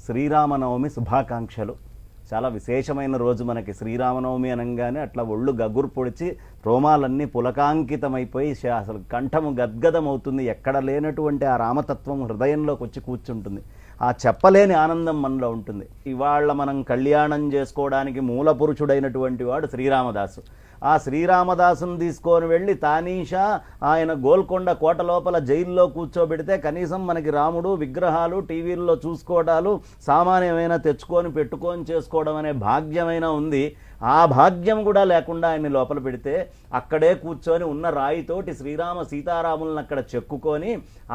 శ్రీరామనవమి శుభాకాంక్షలు. చాలా విశేషమైన రోజు మనకి శ్రీరామనవమి అనగానే అట్లా ఒళ్ళు గగురు పొడిచి రోమాలన్నీ పులకాంకితమైపోయి అసలు కంఠము గద్గదమవుతుంది. ఎక్కడ లేనటువంటి ఆ రామతత్వం హృదయంలోకి వచ్చి కూర్చుంటుంది. ఆ చెప్పలేని ఆనందం మనలో ఉంటుంది. ఇవాళ మనం కళ్యాణం చేసుకోవడానికి మూల పురుషుడైనటువంటి వాడు శ్రీరామదాసు. ఆ శ్రీరామదాసును తీసుకొని వెళ్ళి తానీషా ఆయన గోల్కొండ కోట లోపల జైల్లో కూర్చోబెడితే కనీసం మనకి రాముడు విగ్రహాలు టీవీల్లో చూసుకోవడాలు సామాన్యమైన తెచ్చుకొని పెట్టుకొని చేసుకోవడం అనే భాగ్యమైనా ఉంది. ఆ భాగ్యం కూడా లేకుండా ఆయన్ని లోపల పెడితే అక్కడే కూర్చొని ఉన్న రాయితోటి శ్రీరామ సీతారాములను అక్కడ చెక్కుకొని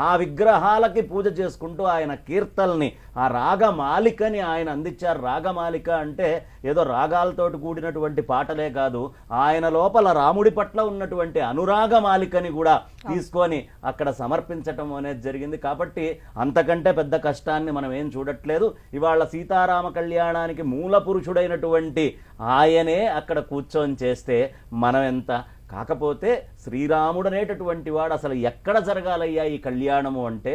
ఆ విగ్రహాలకి పూజ చేసుకుంటూ ఆయన కీర్తల్ని ఆ రాగమాలికని ఆయన అందించారు. రాగమాలిక అంటే ఏదో రాగాలతోటి కూడినటువంటి పాటలే కాదు, ఆయన లోపల రాముడి పట్ల ఉన్నటువంటి అనురాగమాలికని కూడా తీసుకొని అక్కడ సమర్పించటం అనేది జరిగింది. కాబట్టి అంతకంటే పెద్ద కష్టాన్ని మనం ఏం చూడట్లేదు. ఇవాళ సీతారామ కళ్యాణానికి మూల పురుషుడైనటువంటి ఆయనే అక్కడ కూర్చొని చేస్తే మనం ఎంత. కాకపోతే శ్రీరాముడు అనేటటువంటి వాడు అసలు ఎక్కడ జరగాలయ్యా ఈ కళ్యాణము అంటే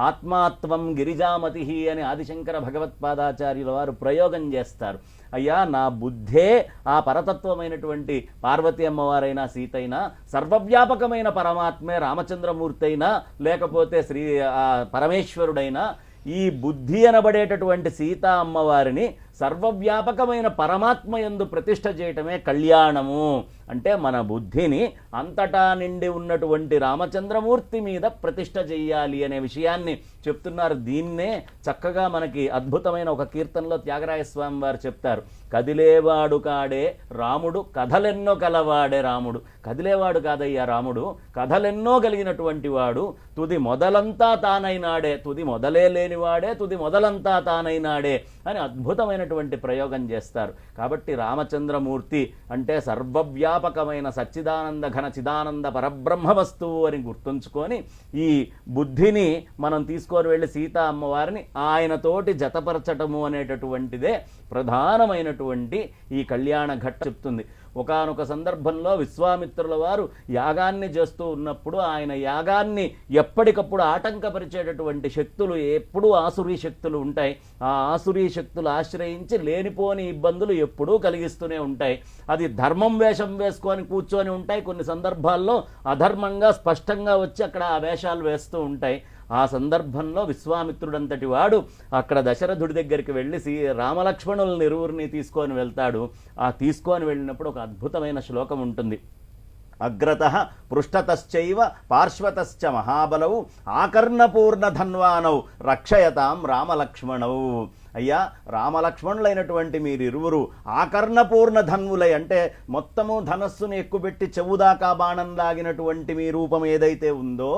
ఆత్మాత్వం గిరిజామతి అని ఆదిశంకర భగవత్పాదాచార్యుల వారు ప్రయోగం చేస్తారు. అయ్యా నా బుద్ధే ఆ పరతత్వమైనటువంటి పార్వతీ అమ్మవారైనా సీతైనా సర్వవ్యాపకమైన పరమాత్మే రామచంద్రమూర్తి అయినా లేకపోతే పరమేశ్వరుడైనా ఈ బుద్ధి అనబడేటటువంటి సీతా అమ్మవారిని సర్వవ్యాపకమైన పరమాత్మ యందు ప్రతిష్ఠ చేయటమే కళ్యాణము. అంటే మన బుద్ధిని అంతటా నిండి ఉన్నటువంటి రామచంద్రమూర్తి మీద ప్రతిష్ఠ చెయ్యాలి అనే విషయాన్ని చెప్తున్నారు. దీన్నే చక్కగా మనకి అద్భుతమైన ఒక కీర్తనలో త్యాగరాయ స్వామి వారు చెప్తారు. కదిలేవాడు కాడే రాముడు కథలెన్నో కలవాడే రాముడు. కదిలేవాడు కాదయ్యా రాముడు, కథలెన్నో కలిగినటువంటి వాడు. తుది మొదలంతా తానైనాడే, తుది మొదలే లేనివాడే తుది మొదలంతా తానైనాడే అని అద్భుతమైనటువంటి ప్రయోగం చేస్తారు. కాబట్టి రామచంద్రమూర్తి అంటే సర్వవ్యాపకమైన సచ్చిదానంద ఘన చిదానంద పరబ్రహ్మ వస్తువు అని గుర్తుంచుకొని ఈ బుద్ధిని మనం తీసుకొని వెళ్ళి సీతా అమ్మవారిని ఆయనతోటి జతపరచటము అనేటటువంటిదే ప్రధానమైనటువంటి ఈ కళ్యాణ ఘట్ట చెప్తుంది. ఒకానొక సందర్భంలో విశ్వామిత్రుల వారు యాగాన్ని చేస్తూ ఉన్నప్పుడు ఆయన యాగాన్ని ఎప్పటికప్పుడు ఆటంకపరిచేటటువంటి శక్తులు ఎప్పుడూ ఆసురీ శక్తులు ఉంటాయి. ఆ ఆసురీ శక్తులు ఆశ్రయించి లేనిపోని ఇబ్బందులు ఎప్పుడూ కలిగిస్తూనే ఉంటాయి. అది ధర్మం వేషం వేసుకొని కూర్చొని ఉంటాయి, కొన్ని సందర్భాల్లో అధర్మంగా స్పష్టంగా వచ్చి అక్కడ ఆ వేషాలు వేస్తూ ఉంటాయి. ఆ సందర్భంలో విశ్వామిత్రుడంతటి వాడు అక్కడ దశరథుడి దగ్గరికి వెళ్ళి రామలక్ష్మణులను ఇరువురిని తీసుకొని వెళ్తాడు. ఆ తీసుకొని వెళ్ళినప్పుడు ఒక అద్భుతమైన శ్లోకం ఉంటుంది. అగ్రతః పృష్ఠతశ్చైవ పార్శ్వతశ్చ మహాబలౌ ఆకర్ణపూర్ణ ధన్వానౌ రక్షయతాం రామలక్ష్మణౌ. అయ్యా రామలక్ష్మణులైనటువంటి మీరిరువురు ఆకర్ణపూర్ణ ధన్వులై అంటే మొత్తము ధనస్సును ఎక్కుపెట్టి చెవుదాకా బాణం లాగినటువంటి మీ రూపం ఏదైతే ఉందో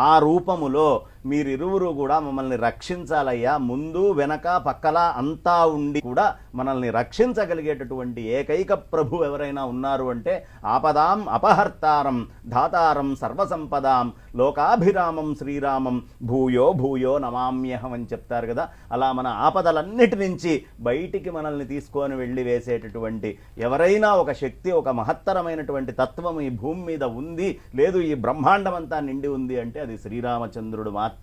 ఆ రూపములో మీరిరువురు కూడా మమ్మల్ని రక్షించాలయ్యా. ముందు వెనక పక్కల అంతా ఉండి కూడా మనల్ని రక్షించగలిగేటటువంటి ఏకైక ప్రభు ఎవరైనా ఉన్నారు అంటే ఆపదాం అపహర్తారం ధాతారం సర్వసంపదాం లోకాభిరామం శ్రీరామం భూయో భూయో నమామ్యహం అని చెప్తారు కదా. అలా మన ఆపదలన్నిటి నుంచి బయటికి మనల్ని తీసుకొని వెళ్ళి వేసేటటువంటి ఎవరైనా ఒక శక్తి, ఒక మహత్తరమైనటువంటి తత్వం ఈ భూమి మీద ఉంది, లేదు ఈ బ్రహ్మాండం అంతా నిండి ఉంది అంటే అది శ్రీరామచంద్రుడు మాత్రం.